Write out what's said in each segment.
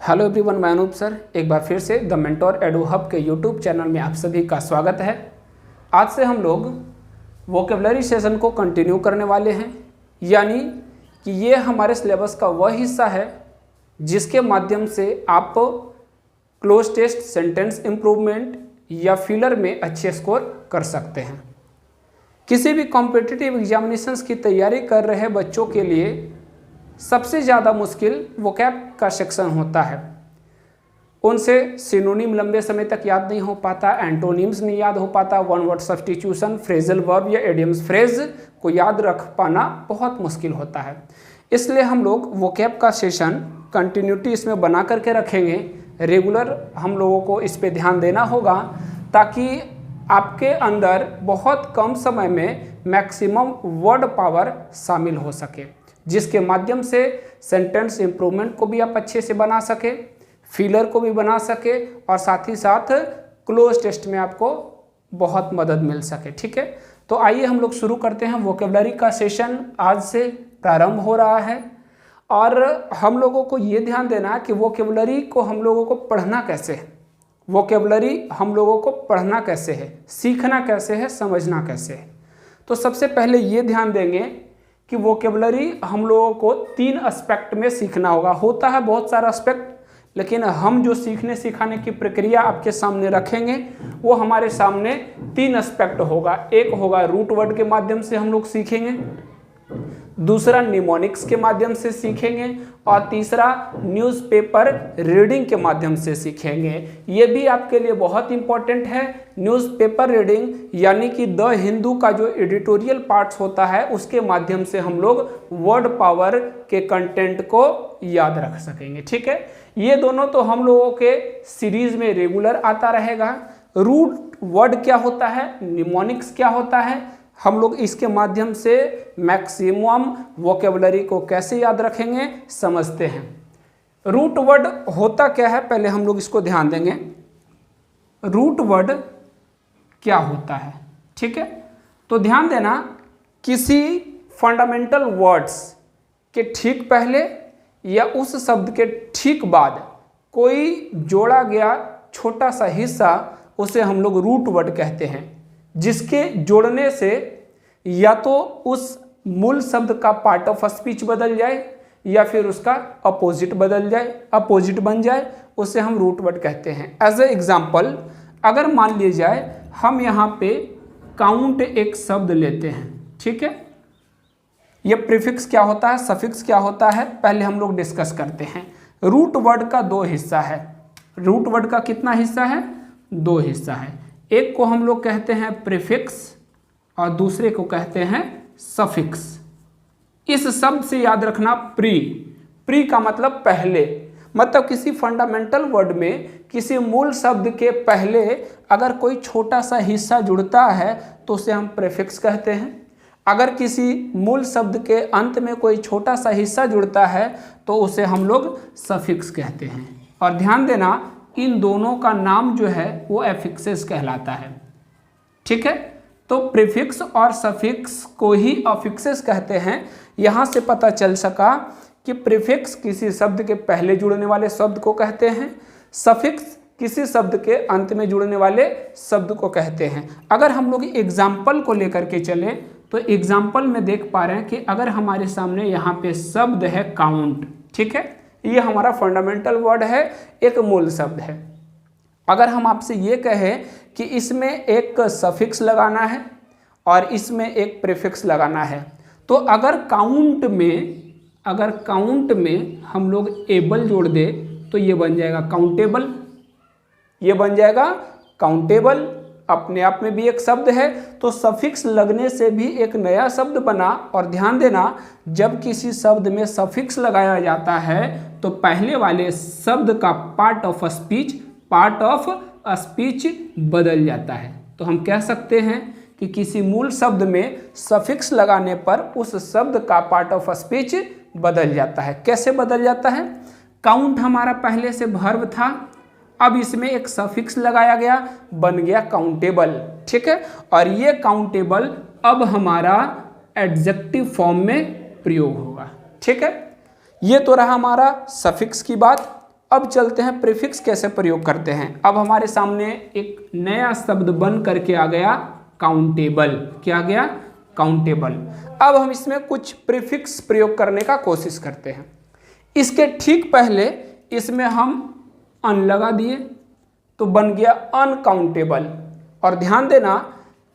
Hello everyone, मैं Anoop sir एक बार फिर से द मेंटोर एडू हब के यूट्यूब चैनल में आप सभी का स्वागत है। आज से हम लोग वोकेबलरी सेशन को कंटिन्यू करने वाले हैं, यानी कि ये हमारे सिलेबस का वह हिस्सा है जिसके माध्यम से आप क्लोज टेस्ट, सेंटेंस इम्प्रूवमेंट या फिलर में अच्छे स्कोर कर सकते हैं। किसी भी कॉम्पिटिटिव एग्जामिनेशंस की तैयारी कर रहे बच्चों के लिए सबसे ज़्यादा मुश्किल वोकैब का सेक्शन होता है। उनसे सिनोनिम लंबे समय तक याद नहीं हो पाता, एंटोनिम्स नहीं याद हो पाता, one word substitution, phrasal verb या एडियम्स फ्रेज को याद रख पाना बहुत मुश्किल होता है। इसलिए हम लोग वोकैब का सेशन कंटिन्यूटी इसमें बना करके रखेंगे। रेगुलर हम लोगों को इस पे ध्यान देना होगा ताकि आपके अंदर बहुत कम समय में मैक्सिमम वर्ड पावर शामिल हो सके, जिसके माध्यम से सेंटेंस इम्प्रूवमेंट को भी आप अच्छे से बना सके, फिलर को भी बना सके और साथ ही साथ क्लोज टेस्ट में आपको बहुत मदद मिल सके। ठीक है, तो आइए हम लोग शुरू करते हैं। वोकेबलरी का सेशन आज से प्रारंभ हो रहा है और हम लोगों को ये ध्यान देना है कि वोकेबलरी को हम लोगों को पढ़ना कैसे है, वोकेबलरी हम लोगों को पढ़ना कैसे है, सीखना कैसे है, समझना कैसे है। तो सबसे पहले ये ध्यान देंगे कि वोकेबलरी हम लोगों को 3 एस्पेक्ट में सीखना होगा। होता है बहुत सारा एस्पेक्ट, लेकिन हम जो सीखने सिखाने की प्रक्रिया आपके सामने रखेंगे वो हमारे सामने 3 एस्पेक्ट होगा। एक होगा रूट वर्ड के माध्यम से हम लोग सीखेंगे, दूसरा निमोनिक्स के माध्यम से सीखेंगे और तीसरा न्यूज़पेपर रीडिंग के माध्यम से सीखेंगे। ये भी आपके लिए बहुत इंपॉर्टेंट है। न्यूज़पेपर रीडिंग यानी कि द हिंदू का जो एडिटोरियल पार्ट्स होता है उसके माध्यम से हम लोग वर्ड पावर के कंटेंट को याद रख सकेंगे। ठीक है, ये दोनों तो हम लोगों के सीरीज में रेगुलर आता रहेगा। रूट वर्ड क्या होता है, निमोनिक्स क्या होता है, हम लोग इसके माध्यम से मैक्सिमम वोकेबलरी को कैसे याद रखेंगे समझते हैं। रूट वर्ड होता क्या है, पहले हम लोग इसको ध्यान देंगे। रूट वर्ड क्या होता है, ठीक है, तो ध्यान देना, किसी फंडामेंटल वर्ड्स के ठीक पहले या उस शब्द के ठीक बाद कोई जोड़ा गया छोटा सा हिस्सा, उसे हम लोग रूट वर्ड कहते हैं, जिसके जोड़ने से या तो उस मूल शब्द का पार्ट ऑफ स्पीच बदल जाए या फिर उसका अपोजिट बदल जाए, अपोजिट बन जाए, उसे हम रूट वर्ड कहते हैं। एज ए एग्जाम्पल, अगर मान लिया जाए हम यहाँ पे काउंट एक शब्द लेते हैं, ठीक है, ये प्रीफिक्स क्या होता है, सफिक्स क्या होता है, पहले हम लोग डिस्कस करते हैं। रूट वर्ड का 2 हिस्सा है। रूट वर्ड का कितना हिस्सा है, 2 हिस्सा है। एक को हम लोग कहते हैं प्रीफिक्स और दूसरे को कहते हैं सफिक्स। इस शब्द से याद रखना प्री का मतलब पहले, मतलब किसी फंडामेंटल वर्ड में किसी मूल शब्द के पहले अगर कोई छोटा सा हिस्सा जुड़ता है तो उसे हम प्रीफिक्स कहते हैं। अगर किसी मूल शब्द के अंत में कोई छोटा सा हिस्सा जुड़ता है तो उसे हम लोग सफिक्स कहते हैं। और ध्यान देना, इन दोनों का नाम जो है वो एफिक्सेस कहलाता है। ठीक है, तो प्रीफिक्स और सफिक्स को ही अफिक्सेस कहते हैं। यहाँ से पता चल सका कि प्रीफिक्स किसी शब्द के पहले जुड़ने वाले शब्द को कहते हैं, सफिक्स किसी शब्द के अंत में जुड़ने वाले शब्द को कहते हैं। अगर हम लोग एग्जाम्पल को लेकर के चले तो एग्जाम्पल में देख पा रहे हैं कि अगर हमारे सामने यहाँ पे शब्द है काउंट, ठीक है, ये हमारा फंडामेंटल वर्ड है, एक मूल शब्द है। अगर हम आपसे ये कहें कि इसमें एक सफिक्स लगाना है और इसमें एक प्रीफिक्स लगाना है, तो अगर काउंट में हम लोग एबल जोड़ दे तो ये बन जाएगा काउंटेबल, ये बन जाएगा काउंटेबल, अपने आप में भी एक शब्द है। तो सफिक्स लगने से भी एक नया शब्द बना। और ध्यान देना, जब किसी शब्द में सफिक्स लगाया जाता है तो पहले वाले शब्द का पार्ट ऑफ स्पीच बदल जाता है। तो हम कह सकते हैं कि किसी मूल शब्द में सफिक्स लगाने पर उस शब्द का पार्ट ऑफ स्पीच बदल जाता है। कैसे बदल जाता है, काउंट हमारा पहले से वर्ब था, अब इसमें एक सफिक्स लगाया गया, बन गया काउंटेबल। ठीक है, और ये काउंटेबल अब हमारा एडजेक्टिव फॉर्म में प्रयोग होगा। ठीक है, ये तो रहा हमारा सफिक्स की बात। अब चलते हैं प्रीफिक्स कैसे प्रयोग करते हैं। अब हमारे सामने एक नया शब्द बन करके आ गया काउंटेबल। क्या आ गया? काउंटेबल। अब हम इसमें कुछ प्रीफिक्स प्रयोग करने का कोशिश करते हैं। इसके ठीक पहले इसमें हम अन लगा दिए तो बन गया अनकाउंटेबल। और ध्यान देना,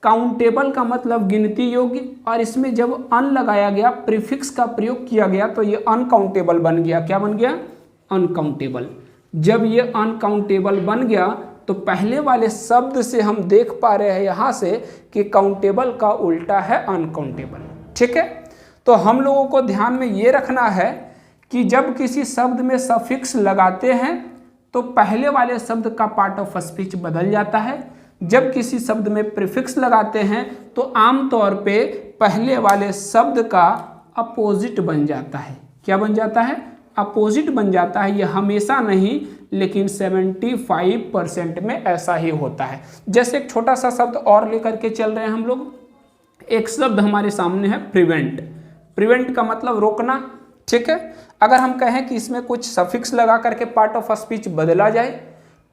काउंटेबल का मतलब गिनती योग्य, और इसमें जब अन लगाया गया, प्रीफिक्स का प्रयोग किया गया, तो ये अनकाउंटेबल बन गया। क्या बन गया? अनकाउंटेबल। जब ये अनकाउंटेबल बन गया तो पहले वाले शब्द से हम देख पा रहे हैं यहाँ से कि काउंटेबल का उल्टा है अनकाउंटेबल। ठीक है, तो हम लोगों को ध्यान में ये रखना है कि जब किसी शब्द में सफिक्स लगाते हैं तो पहले वाले शब्द का पार्ट ऑफ स्पीच बदल जाता है। जब किसी शब्द में प्रीफिक्स लगाते हैं तो आमतौर पे पहले वाले शब्द का अपोजिट बन जाता है। क्या बन जाता है? अपोजिट बन जाता है। यह हमेशा नहीं, लेकिन 75% में ऐसा ही होता है। जैसे एक छोटा सा शब्द और लेकर के चल रहे हैं हम लोग। एक शब्द हमारे सामने है प्रिवेंट। प्रिवेंट का मतलब रोकना। ठीक है, अगर हम कहें कि इसमें कुछ सफिक्स लगा करके पार्ट ऑफ स्पीच बदला जाए,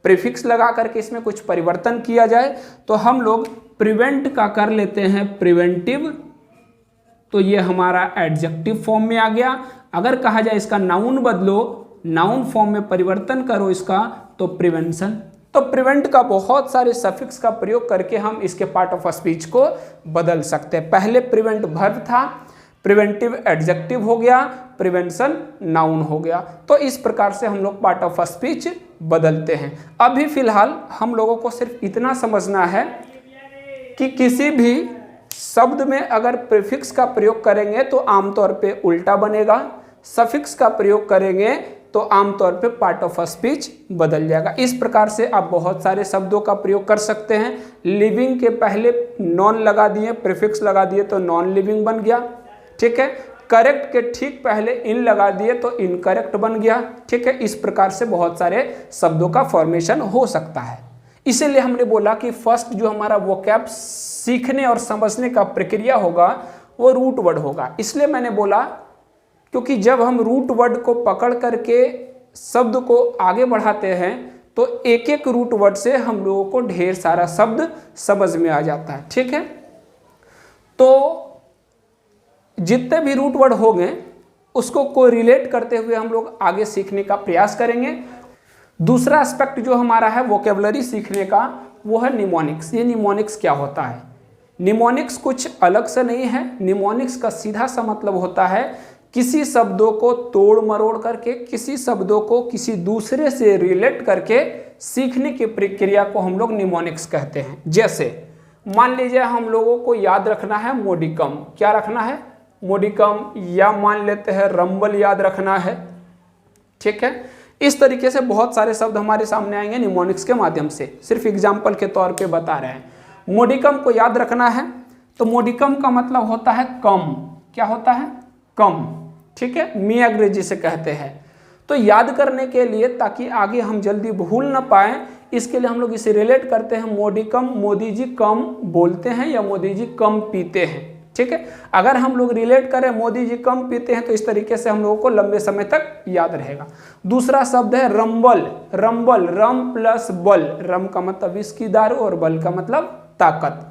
प्रीफिक्स लगा करके इसमें कुछ परिवर्तन किया जाए, तो हम लोग प्रिवेंट का कर लेते हैं प्रिवेंटिव, तो ये हमारा एडजेक्टिव फॉर्म में आ गया। अगर कहा जाए इसका नाउन बदलो, नाउन फॉर्म में परिवर्तन करो इसका, तो प्रिवेंशन। तो प्रिवेंट का बहुत सारे सफिक्स का प्रयोग करके हम इसके पार्ट ऑफ स्पीच को बदल सकते हैं। पहले प्रिवेंट वर्ब था, प्रिवेंटिव एडजेक्टिव हो गया, प्रिवेंशन नाउन हो गया। तो इस प्रकार से हम लोग पार्ट ऑफ स्पीच बदलते हैं। अभी फिलहाल हम लोगों को सिर्फ इतना समझना है कि किसी भी शब्द में अगर प्रीफिक्स का प्रयोग करेंगे तो आमतौर पे उल्टा बनेगा, सफिक्स का प्रयोग करेंगे तो आमतौर पे पार्ट ऑफ स्पीच बदल जाएगा। इस प्रकार से आप बहुत सारे शब्दों का प्रयोग कर सकते हैं। लिविंग के पहले नॉन लगा दिए, प्रीफिक्स लगा दिए तो नॉन लिविंग बन गया। ठीक है, करेक्ट के ठीक पहले इन लगा दिए तो इनकरेक्ट बन गया। ठीक है, इस प्रकार से बहुत सारे शब्दों का फॉर्मेशन हो सकता है। इसीलिए हमने बोला कि फर्स्ट जो हमारा वोकैब सीखने और समझने का प्रक्रिया होगा वो रूट वर्ड होगा। इसलिए मैंने बोला क्योंकि जब हम रूट वर्ड को पकड़ करके शब्द को आगे बढ़ाते हैं तो एक एक रूट वर्ड से हम लोगों को ढेर सारा शब्द समझ में आ जाता है। ठीक है, तो जितने भी रूट वर्ड होंगे उसको कोरिलेट करते हुए हम लोग आगे सीखने का प्रयास करेंगे। दूसरा एस्पेक्ट जो हमारा है वोकेबलरी सीखने का वो है निमोनिक्स। ये निमोनिक्स क्या होता है? निमोनिक्स कुछ अलग से नहीं है। निमोनिक्स का सीधा सा मतलब होता है किसी शब्दों को तोड़ मरोड़ करके, किसी शब्दों को किसी दूसरे से रिलेट करके सीखने की प्रक्रिया को हम लोग निमोनिक्स कहते हैं। जैसे मान लीजिए हम लोगों को याद रखना है मोडिकम। क्या रखना है? मोडिकम, या मान लेते हैं रंबल याद रखना है। ठीक है, इस तरीके से बहुत सारे शब्द हमारे सामने आएंगे निमोनिक्स के माध्यम से। सिर्फ एग्जाम्पल के तौर पे बता रहे हैं। मोडिकम को याद रखना है तो मोडिकम का मतलब होता है कम। क्या होता है? कम। ठीक है, मी अंग्रेजी से कहते हैं। तो याद करने के लिए, ताकि आगे हम जल्दी भूल ना पाए, इसके लिए हम लोग इसे रिलेट करते हैं। मोडिकम, मोदी जी कम बोलते हैं या मोदी जी कम पीते हैं। ठीक है, अगर हम लोग रिलेट करें मोदी जी कम पीते हैं तो इस तरीके से हम लोगों को लंबे समय तक याद रहेगा। दूसरा शब्द है रंबल। रंबल, रम प्लस बल। रम का मतलब विस्की दारू और बल का मतलब ताकत।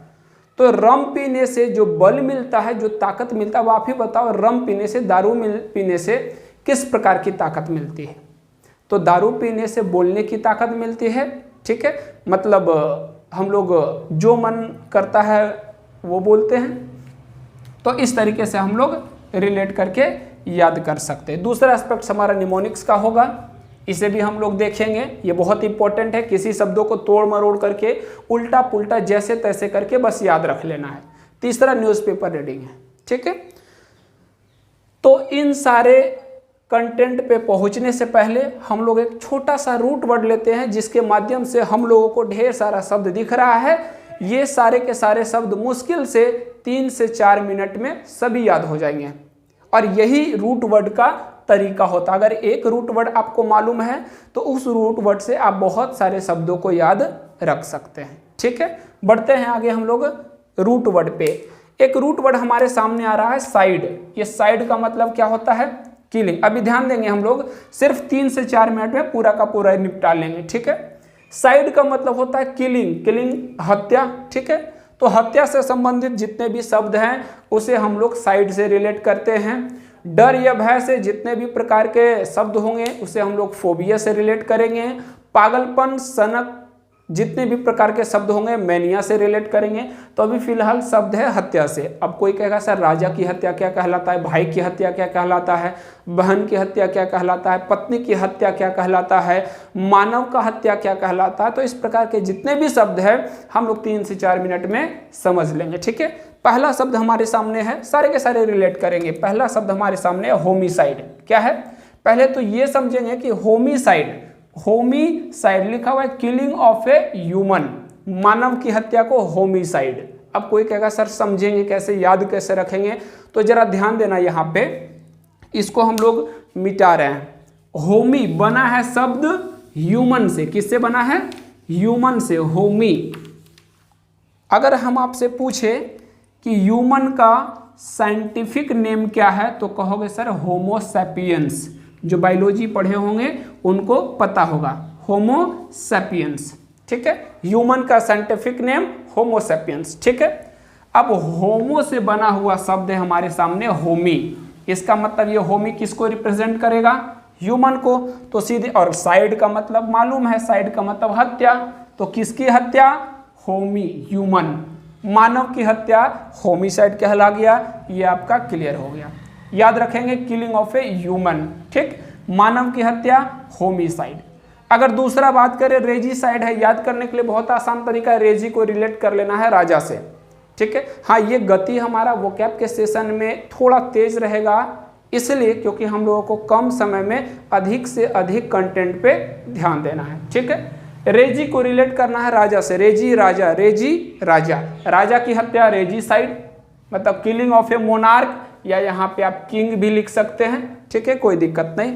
तो रम पीने से जो बल मिलता है, जो ताकत मिलता है, वो आप ही बताओ रम पीने से, दारू पीने से किस प्रकार की ताकत मिलती है? तो दारू पीने से बोलने की ताकत मिलती है। ठीक है, मतलब हम लोग जो मन करता है वो बोलते हैं। तो इस तरीके से हम लोग रिलेट करके याद कर सकते हैं। दूसरा एस्पेक्ट हमारा निमोनिक्स का होगा, इसे भी हम लोग देखेंगे। ये बहुत इंपॉर्टेंट है। किसी शब्दों को तोड़ मरोड़ करके उल्टा पुल्टा जैसे तैसे करके बस याद रख लेना है। तीसरा न्यूज़पेपर रीडिंग है। ठीक है, तो इन सारे कंटेंट पे पहुंचने से पहले हम लोग एक छोटा सा रूट वर्ड लेते हैं जिसके माध्यम से हम लोगों को ढेर सारा शब्द दिख रहा है। ये सारे के सारे शब्द मुश्किल से 3 से 4 मिनट में सभी याद हो जाएंगे। और यही रूट वर्ड का तरीका होता है। अगर एक रूट वर्ड आपको मालूम है तो उस रूट वर्ड से आप बहुत सारे शब्दों को याद रख सकते हैं। ठीक है, बढ़ते हैं आगे हम लोग रूट वर्ड पे। एक रूट वर्ड हमारे सामने आ रहा है साइड। ये साइड का मतलब क्या होता है? किलिंग। अभी ध्यान देंगे हम लोग, सिर्फ 3 से 4 मिनट में पूरा का पूरा निपटा लेंगे, ठीक है। साइड का मतलब होता है किलिंग, किलिंग हत्या, ठीक है। तो हत्या से संबंधित जितने भी शब्द हैं उसे हम लोग साइड से रिलेट करते हैं। डर या भय से जितने भी प्रकार के शब्द होंगे उसे हम लोग फोबिया से रिलेट करेंगे। पागलपन, सनक जितने भी प्रकार के शब्द होंगे मैनिया से रिलेट करेंगे। तो अभी फिलहाल शब्द है हत्या से। अब कोई कहेगा सर राजा की हत्या क्या कहलाता है, भाई की हत्या क्या कहलाता है, बहन की हत्या क्या कहलाता है, पत्नी की हत्या क्या कहलाता है, मानव का हत्या क्या कहलाता है। तो इस प्रकार के जितने भी शब्द हैं हम लोग 3 से 4 मिनट में समझ लेंगे, ठीक है। पहला शब्द हमारे सामने है, सारे के सारे रिलेट करेंगे। पहला शब्द हमारे सामने है होमिसाइड। क्या है, पहले तो ये समझेंगे कि होमिसाइड, होमिसाइड लिखा हुआ है किलिंग ऑफ ए ह्यूमन, मानव की हत्या को होमिसाइड। अब कोई कहेगा सर समझेंगे कैसे, याद कैसे रखेंगे, तो जरा ध्यान देना, यहाँ पे इसको हम लोग मिटा रहे हैं। होमी बना है शब्द ह्यूमन से, किससे बना है, ह्यूमन से, होमी। अगर हम आपसे पूछे कि ह्यूमन का साइंटिफिक नेम क्या है तो कहोगे सर होमो सैपियंस। जो बायोलॉजी पढ़े होंगे उनको पता होगा, होमो सैपियंस, ठीक है। ह्यूमन का साइंटिफिक नेम होमो सैपियंस, ठीक है। अब होमो से बना हुआ शब्द है हमारे सामने होमी। इसका मतलब ये होमी किसको रिप्रेजेंट करेगा, ह्यूमन को। तो सीधे, और साइड का मतलब मालूम है, साइड का मतलब हत्या। तो किसकी हत्या, होमी, ह्यूमन, मानव की हत्या होमिसाइड कहला गया। ये आपका क्लियर हो गया। याद रखेंगे किलिंग ऑफ ए ह्यूमन, ठीक, मानव की हत्या होमिसाइड। अगर दूसरा बात करें रेजीसाइड है, याद करने के लिए बहुत आसान तरीका है, रेजी को रिलेट कर लेना है राजा से, ठीक है। हाँ, ये गति हमारा वोकैब के सेशन में थोड़ा तेज रहेगा, इसलिए क्योंकि हम लोगों को कम समय में अधिक से अधिक कंटेंट पे ध्यान देना है, ठीक है। रेजी को रिलेट करना है राजा से, रेजी राजा, रेजी राजा, राजा की हत्या रेजीसाइड, मतलब किलिंग ऑफ ए मोनार्क, या यहाँ पे आप किंग भी लिख सकते हैं, ठीक है, कोई दिक्कत नहीं।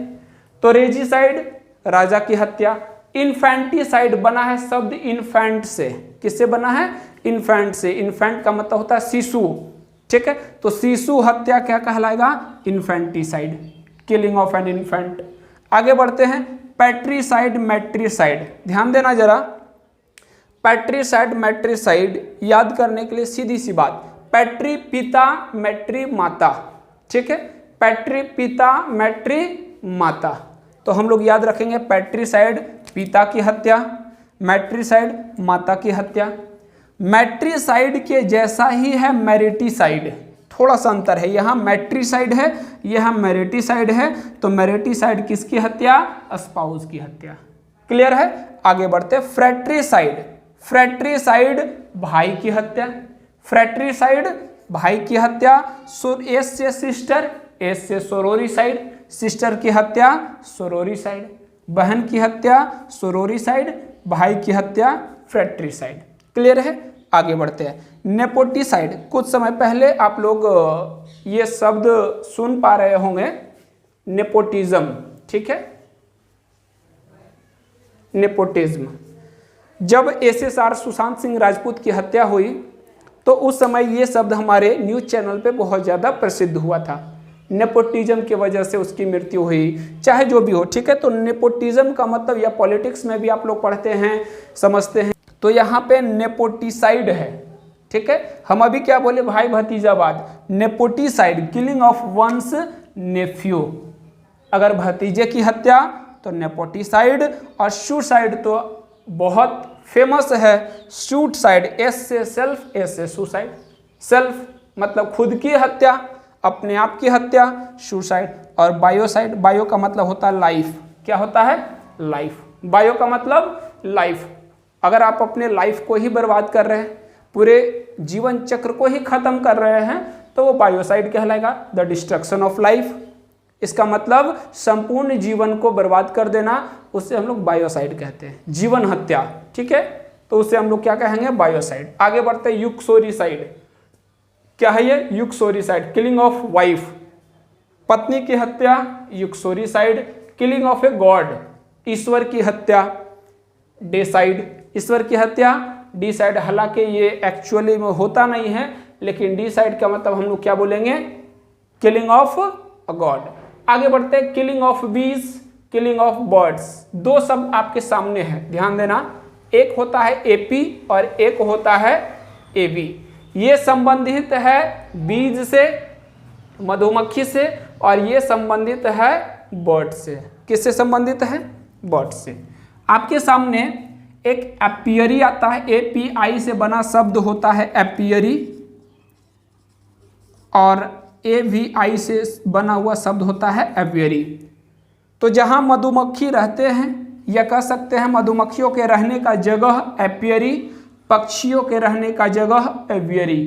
तो रेजीसाइड राजा की हत्या। इन्फेंटिसाइड बना है शब्द इन्फेंट से, किससे बना है, इन्फेंट से। इन्फेंट का मतलब होता है शिशु, ठीक है। तो शिशु हत्या क्या कहलाएगा, infanticide, killing of an infant. आगे बढ़ते हैं, पैट्रीसाइड, मैट्रीसाइड। ध्यान देना जरा, पैट्रीसाइड, मैट्रीसाइड याद करने के लिए सीधी सी बात, पैट्री पिता, मैट्री माता, ठीक है। पैट्री पिता, मैट्री माता। तो हम लोग याद रखेंगे पैट्रीसाइड पिता की हत्या, मैट्रीसाइड माता की हत्या। मैट्रीसाइड के जैसा ही है मैरिटीसाइड, थोड़ा सा अंतर है, यहाँ मैट्रीसाइड है, यहाँ मैरिटीसाइड है। तो मैरिटीसाइड किसकी हत्या, स्पाउस की हत्या। क्लियर है। आगे बढ़ते, फ्रैट्रीसाइड, फ्रैट्रीसाइड भाई की हत्या, फ्रैट्रीसाइड भाई की हत्या। एस से सिस्टर, एस से सोरोरीसाइड, सिस्टर की हत्या सोरोरीसाइड, बहन की हत्या सोरोरीसाइड, भाई की हत्या फ्रैट्रीसाइड। क्लियर है। आगे बढ़ते हैं, नेपोटिसाइड। कुछ समय पहले आप लोग ये शब्द सुन पा रहे होंगे, नेपोटिज्म, ठीक है, नेपोटिज्म। जब SSR सुशांत सिंह राजपूत की हत्या हुई तो उस समय ये शब्द हमारे न्यूज चैनल पे बहुत ज़्यादा प्रसिद्ध हुआ था। नेपोटिज्म की वजह से उसकी मृत्यु हुई, चाहे जो भी हो, ठीक है। तो नेपोटिज्म का मतलब, या पॉलिटिक्स में भी आप लोग पढ़ते हैं, समझते हैं, तो यहाँ पे नेपोटिसाइड है, ठीक है। हम अभी क्या बोले, भाई भतीजावाद, नेपोटिसाइड किलिंग ऑफ वंस नेफ्यू। अगर भतीजे की हत्या तो नेपोटिसाइड, और सुसाइड तो बहुत फेमस है, सुसाइड, एस से सेल्फ, एस से सुसाइड। सेल्फ मतलब खुद की हत्या, अपने आप की हत्या, सुसाइड। और बायोसाइड, बायो का मतलब होता है लाइफ। क्या होता है, लाइफ। बायो का मतलब लाइफ। अगर आप अपने लाइफ को ही बर्बाद कर रहे हैं, पूरे जीवन चक्र को ही खत्म कर रहे हैं, तो वो बायोसाइड कहलाएगा, द डिस्ट्रक्शन ऑफ लाइफ। इसका मतलब संपूर्ण जीवन को बर्बाद कर देना, उससे हम लोग बायोसाइड कहते हैं, जीवन हत्या, ठीक है। तो उससे हम लोग क्या कहेंगे, बायोसाइड। आगे बढ़ते हैं, यूक्सोरीसाइड। क्या है ये, यूक्सोरीसाइड किलिंग ऑफ वाइफ, पत्नी की हत्या यूक्सोरीसाइड। किलिंग ऑफ ए गॉड, ईश्वर की हत्या डेसाइड, ईश्वर की हत्या डिसाइड। हालांकि ये एक्चुअली में होता नहीं है, लेकिन डिसाइड का मतलब हम लोग क्या बोलेंगे, किलिंग ऑफ अ गॉड। आगे बढ़ते हैं, किलिंग ऑफ बीज, किलिंग ऑफ बर्ड्स। दो शब्द आपके सामने हैं, ध्यान देना, एक होता है एपी और एक होता है एबी। ये संबंधित है बीज से, मधुमक्खी से, और ये संबंधित है बर्ड से। किससे संबंधित है? बर्ड से। आपके सामने एक एपियरी आता है, API से बना शब्द होता है एपियरी, और AVI से बना हुआ शब्द होता है एपियरी। तो जहां मधुमक्खी रहते हैं, या कह सकते हैं मधुमक्खियों के रहने का जगह एपियरी, पक्षियों के रहने का जगह एवियरी।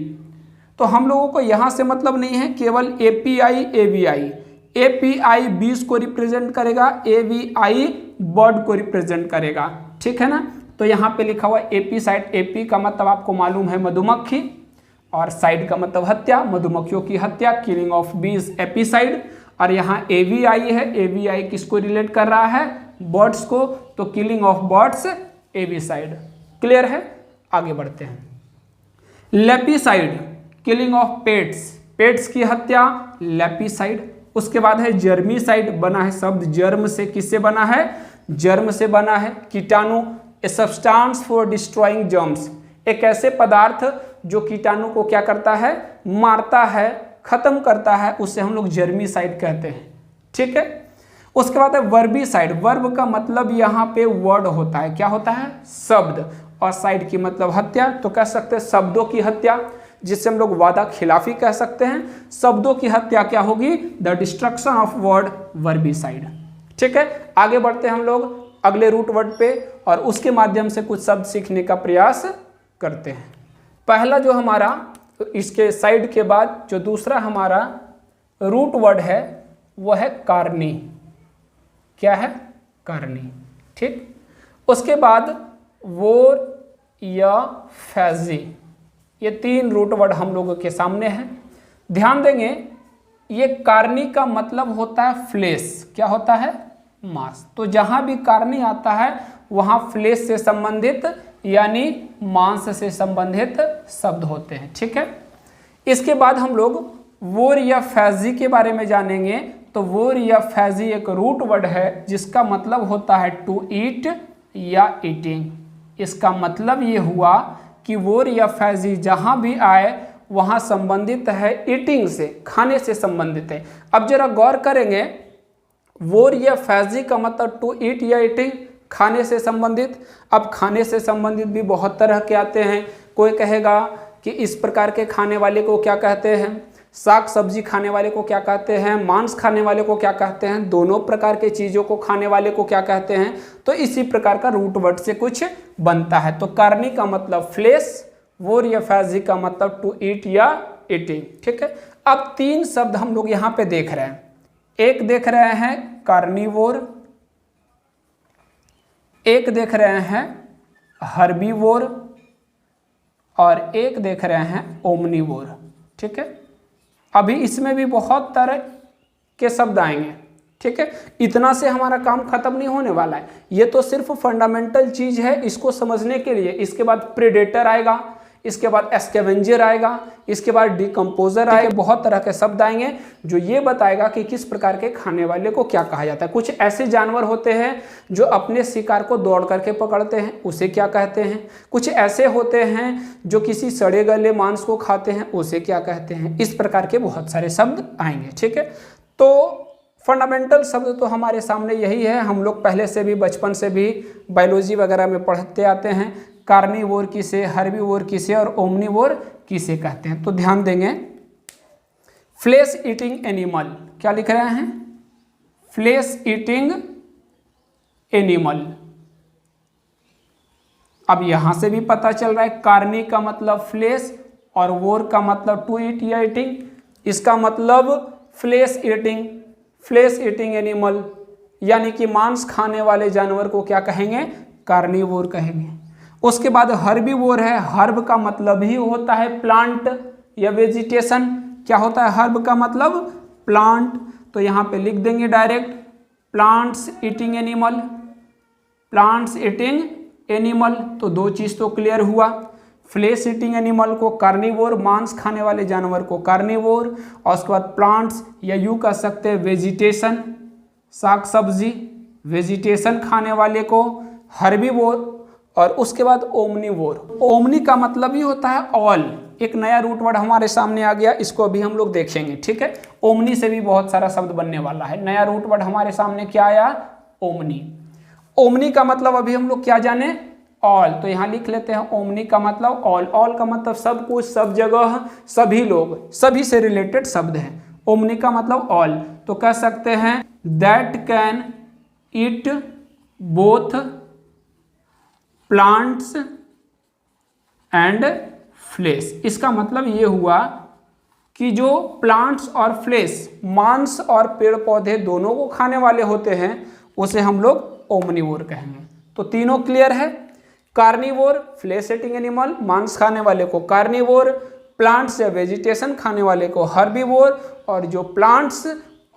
तो हम लोगों को यहाँ से मतलब नहीं है केवल API AVI। API बीज को रिप्रेजेंट करेगा, AVI बर्ड को रिप्रेजेंट करेगा, ठीक है ना। तो यहाँ पे लिखा हुआ एपी साइड, एपी का मतलब आपको मालूम है मधुमक्खी, और साइड का मतलब हत्या, मधुमक्खियों की हत्या, किलिंग ऑफ बीज एपीसाइड। और यहाँ AVI है, AVI किसको रिलेट कर रहा है? बर्ड्स को, तो किलिंग ऑफ बर्ड्स एबीसाइड। क्लियर है? आगे बढ़ते हैं। लेपिसाइड, किलिंग ऑफ पेट्स, पेट्स की हत्या, लेपिसाइड। उसके बाद है जर्मीसाइड, बना है शब्द जर्म से, किससे बना है? जर्म से बना है। कीटाणु, a substance for destroying germs, एक ऐसे पदार्थ जो कीटाणु को क्या करता है? मारता है, खत्म करता है, उसे हम लोग जर्मीसाइड कहते हैं, ठीक है। उसके बाद है वर्बीसाइड, वर्ब का मतलब यहाँ पे वर्ड होता है, क्या होता है? शब्द, और साइड की मतलब हत्या, तो कह सकते हैं शब्दों की हत्या, जिससे हम लोग वादा खिलाफी कह सकते हैं। शब्दों की हत्या क्या होगी? द डिस्ट्रक्शन ऑफ वर्ड, वर्बीसाइड, ठीक है। आगे बढ़ते हैं हम लोग अगले रूट वर्ड पे, और उसके माध्यम से कुछ शब्द सीखने का प्रयास करते हैं। पहला जो हमारा, इसके साइड के बाद जो दूसरा हमारा रूट वर्ड है वो है कार्नी। क्या है? कार्नी, ठीक। उसके बाद वोर या फैजी, ये तीन रूट वर्ड हम लोगों के सामने हैं। ध्यान देंगे, ये कार्नी का मतलब होता है फ्लेश, क्या होता है? मांस। तो जहां भी कार्नी आता है वहां फ्लेश से संबंधित यानी मांस से संबंधित शब्द होते हैं, ठीक है। इसके बाद हम लोग वोर या फैजी के बारे में जानेंगे। तो वोर या फैजी एक रूट वर्ड है जिसका मतलब होता है टू ईट या ईटिंग। इसका मतलब ये हुआ कि वोर या फैजी जहां भी आए वहां संबंधित है ईटिंग से, खाने से संबंधित है। अब जरा गौर करेंगे, वोर या फैजी का मतलब टू ईट या ईटिंग, खाने से संबंधित। अब खाने से संबंधित भी बहुत तरह के आते हैं। कोई कहेगा कि इस प्रकार के खाने वाले को क्या कहते हैं, साग सब्जी खाने वाले को क्या कहते हैं, मांस खाने वाले को क्या कहते हैं, दोनों प्रकार के चीज़ों को खाने वाले को क्या कहते हैं। तो इसी प्रकार का रूट वर्ड से कुछ बनता है। तो कार्नी का मतलब फ्लेश, वोर या फैजी का मतलब टू ईट या ईटिंग, ठीक है। अब तीन शब्द हम लोग यहाँ पे देख रहे हैं। एक देख रहे हैं कार्निवोर, एक देख रहे हैं हर्बीवोर, और एक देख रहे हैं ओमनीवोर, ठीक है। अभी इसमें भी बहुत तरह के शब्द आएंगे, ठीक है। इतना से हमारा काम खत्म नहीं होने वाला है, ये तो सिर्फ फंडामेंटल चीज है इसको समझने के लिए। इसके बाद प्रेडेटर आएगा, इसके बाद स्कैवेंजर आएगा, इसके बाद डिकम्पोजर आएगा। बहुत तरह के शब्द आएंगे जो ये बताएगा कि किस प्रकार के खाने वाले को क्या कहा जाता है। कुछ ऐसे जानवर होते हैं जो अपने शिकार को दौड़ करके पकड़ते हैं, उसे क्या कहते हैं। कुछ ऐसे होते हैं जो किसी सड़े गले मांस को खाते हैं, उसे क्या कहते हैं। इस प्रकार के बहुत सारे शब्द आएंगे, ठीक है। तो फंडामेंटल शब्द तो हमारे सामने यही है, हम लोग पहले से भी बचपन से भी बायोलॉजी वगैरह में पढ़ते आते हैं। कार्निवोर किसे, हर्बीवोर किसे और ओमनीवोर किसे कहते हैं। तो ध्यान देंगे, फ्लेश ईटिंग एनिमल, क्या लिख रहे हैं? Flesh eating animal. अब यहां से भी पता चल रहा है कार्नी का मतलब फ्लेश और वोर का मतलब टू ईट या ईटिंग। इसका मतलब flesh eating, flesh eating animal यानी कि मांस खाने वाले जानवर को क्या कहेंगे? कार्निवोर कहेंगे। उसके बाद हर्बीवोर है, हर्ब का मतलब ही होता है प्लांट या वेजिटेशन। क्या होता है हर्ब का मतलब? प्लांट। तो यहाँ पे लिख देंगे direct plants eating animal, plants eating animal. तो दो चीज़ तो क्लियर हुआ। फ्लेश ईटिंग एनिमल को कार्निवोर, मांस खाने वाले जानवर को कार्निवोर, और उसके बाद प्लांट्स या यूं कह सकते हैं वेजिटेशन, साग सब्जी, वेजिटेशन खाने वाले को हर्बीवोर, और उसके बाद ओमनीवोर। ओमनी का मतलब ही होता है ऑल। एक नया रूट वर्ड हमारे सामने आ गया, इसको अभी हम लोग देखेंगे, ठीक है। ओमनी से भी बहुत सारा शब्द बनने वाला है। नया रूट वर्ड हमारे सामने क्या आया? ओमनी। ओमनी का मतलब अभी हम लोग क्या जाने? ऑल। तो यहाँ लिख लेते हैं ओमनी का मतलब ऑल। ऑल का मतलब सब कुछ, सब जगह, सभी लोग, सभी से रिलेटेड शब्द है। ओमनी का मतलब ऑल। तो कह सकते हैं that can eat both plants and flesh. इसका मतलब ये हुआ कि जो प्लांट्स और फ्लेश, मांस और पेड़ पौधे दोनों को खाने वाले होते हैं, उसे हम लोग ओमनीवोर कहेंगे। तो तीनों क्लियर है। कार्निवोर फ्लेश ईटिंग एनिमल, मांस खाने वाले को कार्निवोर, प्लांट्स या वेजिटेशन खाने वाले को हर्बीवोर, और जो प्लांट्स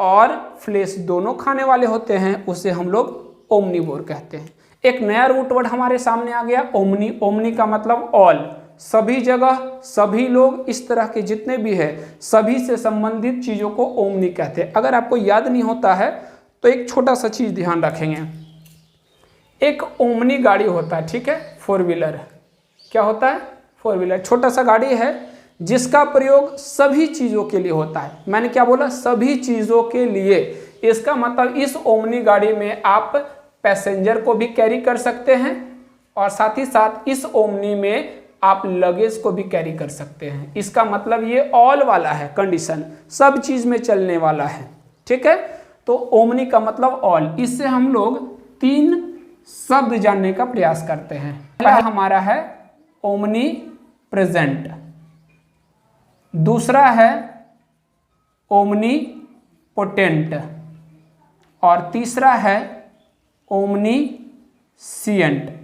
और फ्लेश दोनों खाने वाले होते हैं उसे हम लोग ओमनीवोर कहते हैं। एक नया रूट वर्ड हमारे सामने आ गया ओमनी। ओमनी का मतलब ऑल, सभी जगह, सभी लोग, इस तरह के जितने भी है सभी से संबंधित चीजों को ओमनी कहते हैं। अगर आपको याद नहीं होता है तो एक छोटा सा चीज ध्यान रखेंगे। एक ओमनी गाड़ी होता है, ठीक है, 4 व्हीलर। क्या होता है? 4 व्हीलर। छोटा सा गाड़ी है जिसका प्रयोग सभी चीजों के लिए होता है। मैंने क्या बोला? सभी चीजों के लिए। इसका मतलब इस ओमनी गाड़ी में आप पैसेंजर को भी कैरी कर सकते हैं, और साथ ही साथ इस ओमनी में आप लगेज को भी कैरी कर सकते हैं। इसका मतलब ये ऑल वाला है कंडीशन, सब चीज में चलने वाला है, ठीक है। तो ओमनी का मतलब ऑल। इससे हम लोग 3 शब्द जानने का प्रयास करते हैं। पहला हमारा है ओमनी प्रेजेंट, दूसरा है ओमनी पोटेंट, और तीसरा है ओमनीसिएंट।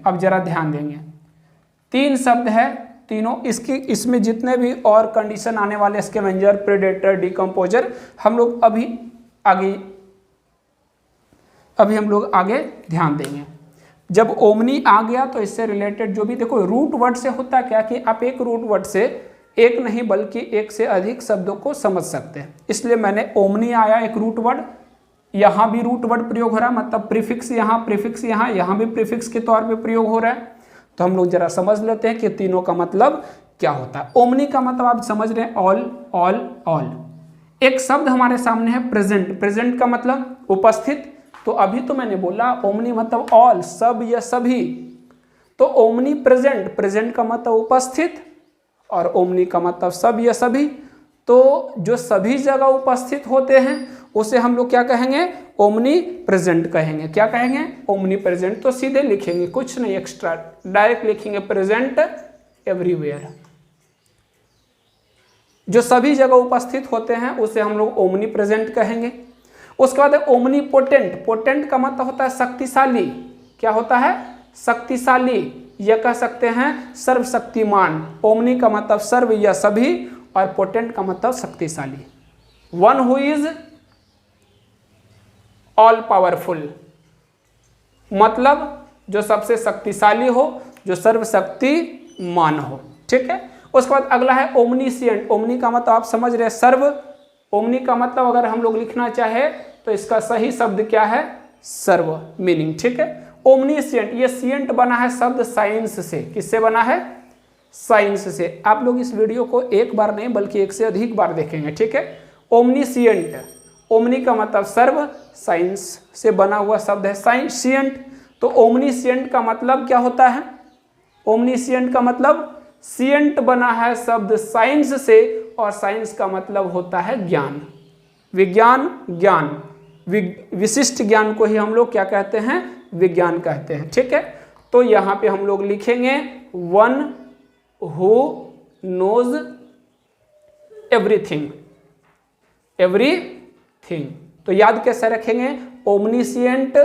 अब जरा ध्यान देंगे, 3 शब्द है, तीनों इसमें जितने भी और कंडीशन आने वाले, स्कैवेंजर, प्रेडेटर, डिकम्पोजर, हम लोग अभी हम लोग आगे ध्यान देंगे। जब ओमनी आ गया तो इससे रिलेटेड जो भी, देखो रूट वर्ड से होता क्या कि आप एक रूट वर्ड से एक नहीं बल्कि एक से अधिक शब्दों को समझ सकते हैं। इसलिए मैंने ओमनी आया एक रूट वर्ड, यहाँ भी रूट वर्ड प्रयोग हो रहा है, मतलब प्रीफिक्स यहाँ, प्रीफिक्स यहाँ भी प्रीफिक्स के तौर पे प्रयोग हो रहा है। तो हम लोग जरा समझ लेते हैं कि तीनों का मतलब क्या होता है। ओमनी का मतलब आप समझ रहे हैं ऑल, ऑल, ऑल। एक शब्द हमारे सामने है प्रेजेंट। प्रेजेंट का मतलब उपस्थित। तो अभी तो मैंने बोला ओमनी मतलब ऑल, सब या सभी। तो ओमनी प्रेजेंट, प्रेजेंट का मतलब उपस्थित, और ओमनी का मतलब सब या सभी। तो जो सभी जगह उपस्थित होते हैं उसे हम लोग क्या कहेंगे? ओमनी प्रेजेंट कहेंगे। क्या कहेंगे? Omni present. तो सीधे लिखेंगे, कुछ नहीं एक्स्ट्रा, डायरेक्ट लिखेंगे प्रेजेंट एवरीवेयर। जो सभी जगह उपस्थित होते हैं उसे हम लोग ओमनी प्रेजेंट कहेंगे। उसके बाद ओमनी पोटेंट। पोटेंट का मतलब होता है शक्तिशाली। क्या होता है? शक्तिशाली, या कह सकते हैं सर्वशक्तिमान। ओमनी का मतलब सर्व या सभी, और पोटेंट का मतलब शक्तिशाली। One who is all powerful, मतलब जो सबसे शक्तिशाली हो, जो सर्वशक्तिमान हो, ठीक है। उसके बाद अगला है ओमनीसिएंट। ओमनी का मतलब आप समझ रहे हैं सर्व। ओमनी का मतलब अगर हम लोग लिखना चाहे तो इसका सही शब्द क्या है? सर्व, मीनिंग, ठीक है। ओमनीसिएंट, ये सिएंट बना है शब्द साइंस से। किससे बना है? साइंस से। आप लोग इस वीडियो को एक बार नहीं बल्कि एक से अधिक बार देखेंगे, ठीक है। ओमनीसिएंट, ओमनी का मतलब सर्व, साइंस से बना हुआ शब्द है साइंसिएंट। तो ओमनीसिएंट का मतलब क्या होता है? ओमनीसिएंट का मतलब सिएंट बना है शब्द साइंस से, और साइंस का मतलब होता है ज्ञान, विज्ञान, ज्ञान। विशिष्ट ज्ञान को ही हम लोग क्या कहते हैं? विज्ञान कहते हैं, ठीक है। तो यहाँ पे हम लोग लिखेंगे one who knows everything, everything. तो याद कैसे रखेंगे? ओमनीसिएंट,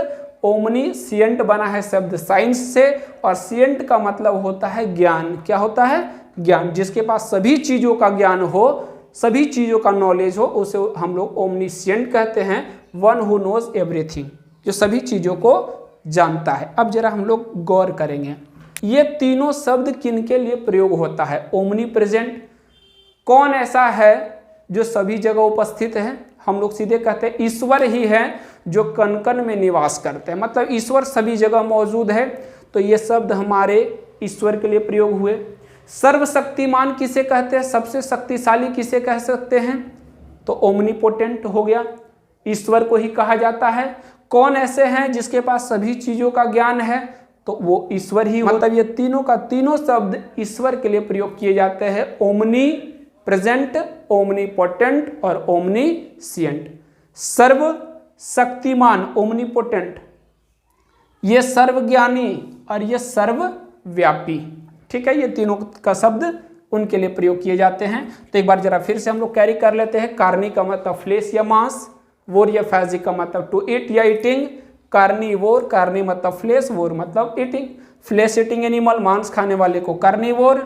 ओमनीसिएंट बना है शब्द साइंस से, और सिएंट का मतलब होता है ज्ञान। क्या होता है? ज्ञान। जिसके पास सभी चीजों का ज्ञान हो, सभी चीजों का नॉलेज हो, उसे हम लोग ओमनीसिएंट कहते हैं। वन हु नोज एवरीथिंग, जो सभी चीजों को जानता है। अब जरा हम लोग गौर करेंगे। ये तीनों शब्द किनके लिए प्रयोग होता है? Omni present. कौन ऐसा है जो सभी जगह उपस्थित है? हम लोग सीधे कहते हैं ईश्वर ही है जो कण कण में निवास करते हैं, मतलब ईश्वर सभी जगह मौजूद है, तो ये शब्द हमारे ईश्वर के लिए प्रयोग हुए। सर्वशक्तिमान किसे कहते हैं? सबसे शक्तिशाली किसे कह सकते हैं? तो ओमनीपोटेंट हो गया, ईश्वर को ही कहा जाता है। कौन ऐसे हैं जिसके पास सभी चीजों का ज्ञान है? तो वो ईश्वर ही, मतलब ये तीनों का तीनों शब्द ईश्वर के लिए प्रयोग किए जाते हैं। ओमनी प्रेजेंट, ओमनीपोटेंट और ओमनीसिएंट। सर्व शक्तिमान ओमनीपोटेंट, ये सर्वज्ञानी और ये सर्वव्यापी। ठीक है, ये तीनों का शब्द उनके लिए प्रयोग किए जाते हैं। तो एक बार जरा फिर से हम लोग कैरी कर लेते हैं। कार्नी का मतलब फ्लेश या मांस, वोर या फैजी का मतलब टू ईट या ईटिंग। कार्निवोर, कार्नी मतलब फ्लेश, वोर मतलब ईटिंग। फ्लेश ईटिंग एनिमल, मांस खाने वाले को कार्निवोर,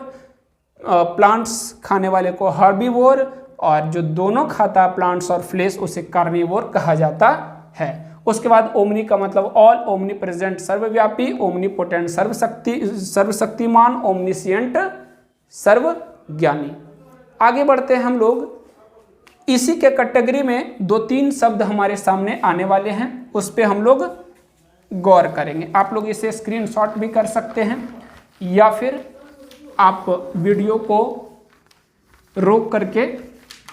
प्लांट्स खाने वाले को हर्बीवोर, और जो दोनों खाता है प्लांट्स और फ्लेश उसे कार्निवोर कहा जाता है। उसके बाद ओमनी का मतलब ऑल, ओमनी प्रेजेंट सर्वव्यापी, ओमनीपोटेंट सर्वशक्तिमान, ओमनीसिएंट सर्वज्ञानी। आगे बढ़ते हैं हम लोग। इसी के कैटेगरी में 2-3 शब्द हमारे सामने आने वाले हैं, उस पर हम लोग गौर करेंगे। आप लोग इसे स्क्रीनशॉट भी कर सकते हैं या फिर आप वीडियो को रोक करके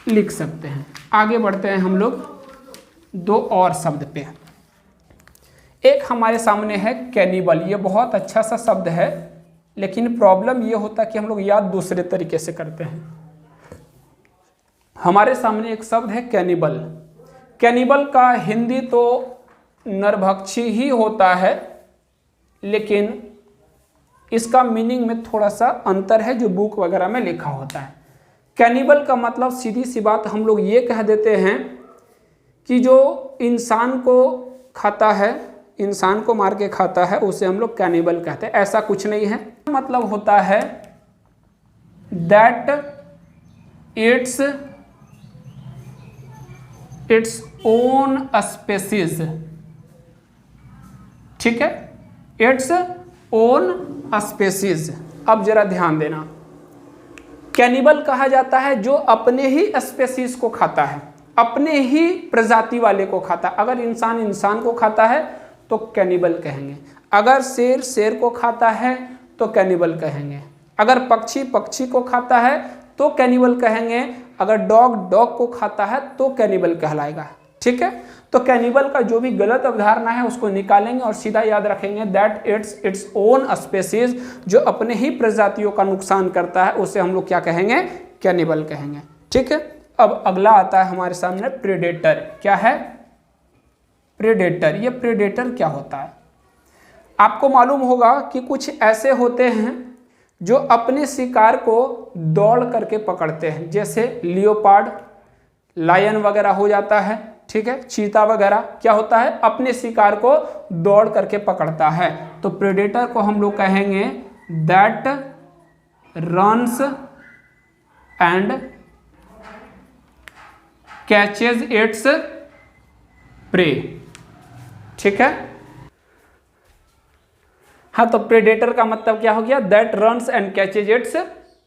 लिख सकते हैं। आगे बढ़ते हैं हम लोग 2 और शब्द पे। एक हमारे सामने है कैनिबल। ये बहुत अच्छा सा शब्द है, लेकिन प्रॉब्लम ये होता है कि हम लोग याद दूसरे तरीके से करते हैं। हमारे सामने एक शब्द है कैनिबल। कैनिबल का हिंदी तो नरभक्षी ही होता है, लेकिन इसका मीनिंग में थोड़ा सा अंतर है जो बुक वगैरह में लिखा होता है। कैनिबल का मतलब सीधी सी बात हम लोग ये कह देते हैं कि जो इंसान को खाता है, इंसान को मार के खाता है, उसे हम लोग कैनिबल कहते हैं। ऐसा कुछ नहीं है। मतलब होता है दैट इट्स ओन स्पेसीज। ठीक है, इट्स ओन स्पेसीज। अब जरा ध्यान देना, कैनिबल कहा जाता है जो अपने ही स्पेसीज को खाता है, अपने ही प्रजाति वाले को खाता है। अगर इंसान इंसान को खाता है तो कैनिबल कहेंगे, अगर शेर शेर को खाता है तो कैनिबल कहेंगे, अगर पक्षी पक्षी को खाता है तो कैनिबल कहेंगे, अगर डॉग डॉग को खाता है तो कैनिबल कहलाएगा। ठीक है, तो कैनिबल का जो भी गलत अवधारणा है उसको निकालेंगे और सीधा याद रखेंगे दैट इट्स ओन स्पेसीज। जो अपने ही प्रजातियों का नुकसान करता है उसे हम लोग क्या कहेंगे? कैनिबल कहेंगे। ठीक है, अब अगला आता है हमारे सामने प्रेडेटर। क्या है? प्रेडेटर। ये प्रेडेटर क्या होता है? आपको मालूम होगा कि कुछ ऐसे होते हैं जो अपने शिकार को दौड़ करके पकड़ते हैं, जैसे लियोपार्ड, लायन वगैरह हो जाता है। ठीक है, चीता वगैरह क्या होता है? अपने शिकार को दौड़ करके पकड़ता है। तो प्रेडेटर को हम लोग कहेंगे that runs and catches its prey. ठीक है, हाँ, तो प्रेडेटर का मतलब क्या हो गया? That runs and catches its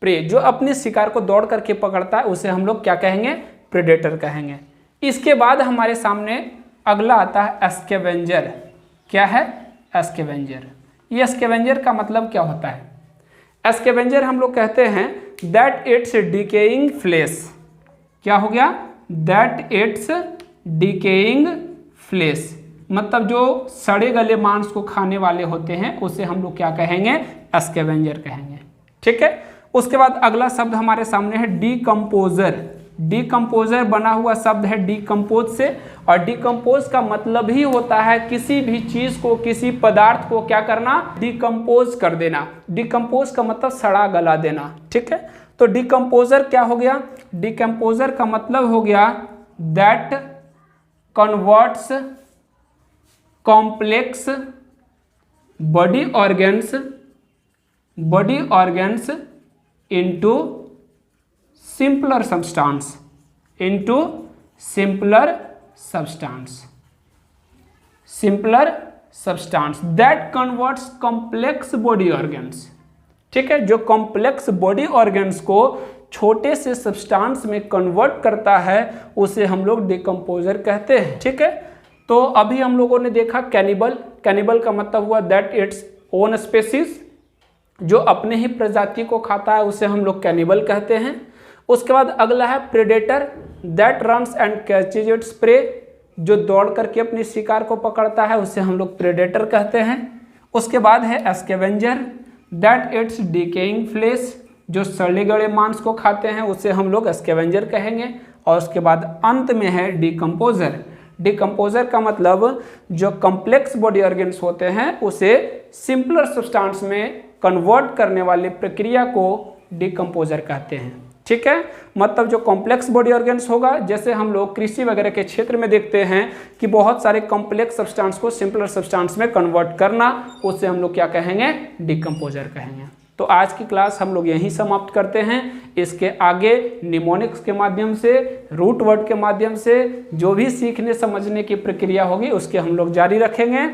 prey. जो अपने शिकार को दौड़ करके पकड़ता है उसे हम लोग क्या कहेंगे? प्रेडेटर कहेंगे। इसके बाद हमारे सामने अगला आता है स्कैवेंजर। क्या है? स्कैवेंजर। ये स्कैवेंजर का मतलब क्या होता है? स्कैवेंजर हम लोग कहते हैं दैट इट्स डिकेइंग फ्लेश। क्या हो गया? दैट इट्स डिकेइंग फ्लेश, मतलब जो सड़े गले मांस को खाने वाले होते हैं उसे हम लोग क्या कहेंगे? स्कैवेंजर कहेंगे। ठीक है, उसके बाद अगला शब्द हमारे सामने है डीकम्पोजर। डीकम्पोजर बना हुआ शब्द है डीकम्पोज से, और डीकम्पोज का मतलब ही होता है किसी भी चीज को, किसी पदार्थ को क्या करना? डीकम्पोज कर देना। डीकम्पोज का मतलब सड़ा गला देना। ठीक है, तो डीकम्पोजर क्या हो गया? डीकम्पोजर का मतलब हो गया that converts complex body organs into simpler substance, simpler substance that converts complex body organs. ठीक है, जो कॉम्प्लेक्स बॉडी ऑर्गन्स को छोटे से सब्सटेंस में कन्वर्ट करता है उसे हम लोग डिकम्पोजर कहते हैं। ठीक है, तो अभी हम लोगों ने देखा कैनिबल। कैनिबल का मतलब हुआ दैट इट्स ओन स्पेसीज, जो अपने ही प्रजाति को खाता है उसे हम लोग कैनिबल कहते हैं। उसके बाद अगला है predator that runs and catches its prey, जो दौड़ करके अपनी शिकार को पकड़ता है उसे हम लोग प्रेडेटर कहते हैं। उसके बाद है scavenger that it's decaying flesh, जो सड़े गले मांस को खाते हैं उसे हम लोग स्कैवेंजर कहेंगे। और उसके बाद अंत में है डिकम्पोजर। डिकम्पोजर का मतलब जो कॉम्प्लेक्स बॉडी ऑर्गन्स होते हैं उसे सिंपलर सब्सटेंस में कन्वर्ट करने वाली प्रक्रिया को डिकम्पोजर कहते हैं। ठीक है, मतलब जो कॉम्प्लेक्स बॉडी ऑर्गन्स होगा, जैसे हम लोग कृषि वगैरह के क्षेत्र में देखते हैं कि बहुत सारे कॉम्प्लेक्स सब्सटेंस को सिंपलर सब्सटेंस में कन्वर्ट करना, उसे हम लोग क्या कहेंगे, डिकम्पोजर कहेंगे। तो आज की क्लास हम लोग यहीं समाप्त करते हैं। इसके आगे निमोनिक्स के माध्यम से, रूट वर्ड के माध्यम से जो भी सीखने समझने की प्रक्रिया होगी उसके हम लोग जारी रखेंगे।